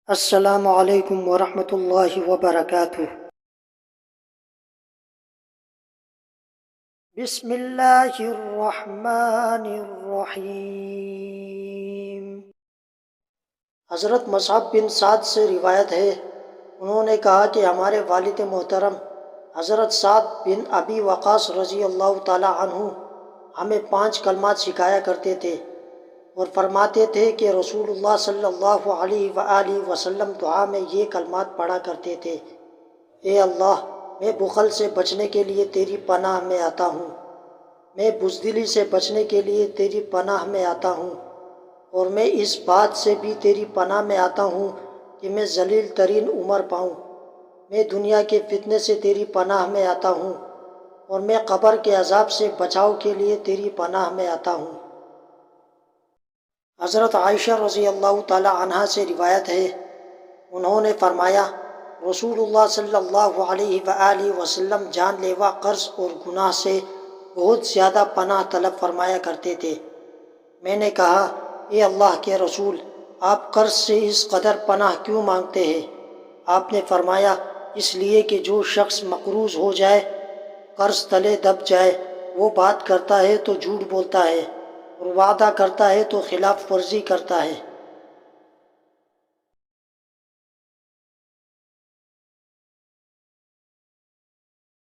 السلام علیکم ورحمۃ اللہ وبرکاتہ۔ بسم اللہ الرحمن الرحیم۔ حضرت مصعب بن سعد سے روایت ہے، انہوں نے کہا کہ ہمارے والد محترم حضرت سعد بن ابی وقاص رضی اللہ تعالی عنہ ہمیں 5 کلمات سکھایا کرتے تھے اور فرماتے تھے کہ رسول اللہ صلی اللہ علیہ وآلہ وسلم دعا میں یہ کلمات پڑھا کرتے تھے: اے اللہ، میں بخل سے بچنے کے لیے تیری پناہ میں آتا ہوں، میں بزدلی سے بچنے کے لیے تیری پناہ میں آتا ہوں، اور میں اس بات سے بھی تیری پناہ میں آتا ہوں کہ میں ذلیل ترین عمر پاؤں، میں دنیا کے فتنے سے تیری پناہ میں آتا ہوں، اور میں قبر کے عذاب سے بچاؤ کے لیے تیری پناہ میں آتا ہوں۔ حضرت عائشہ رضی اللہ تعالی عنہا سے روایت ہے، انہوں نے فرمایا رسول اللہ صلی اللہ علیہ وآلہ وسلم جان لیوا قرض اور گناہ سے بہت زیادہ پناہ طلب فرمایا کرتے تھے۔ میں نے کہا، اے اللہ کے رسول، آپ قرض سے اس قدر پناہ کیوں مانگتے ہیں؟ آپ نے فرمایا، اس لیے کہ جو شخص مقروض ہو جائے، قرض تلے دب جائے، وہ بات کرتا ہے تو جھوٹ بولتا ہے، اور وعدہ کرتا ہے تو خلاف ورزی کرتا ہے۔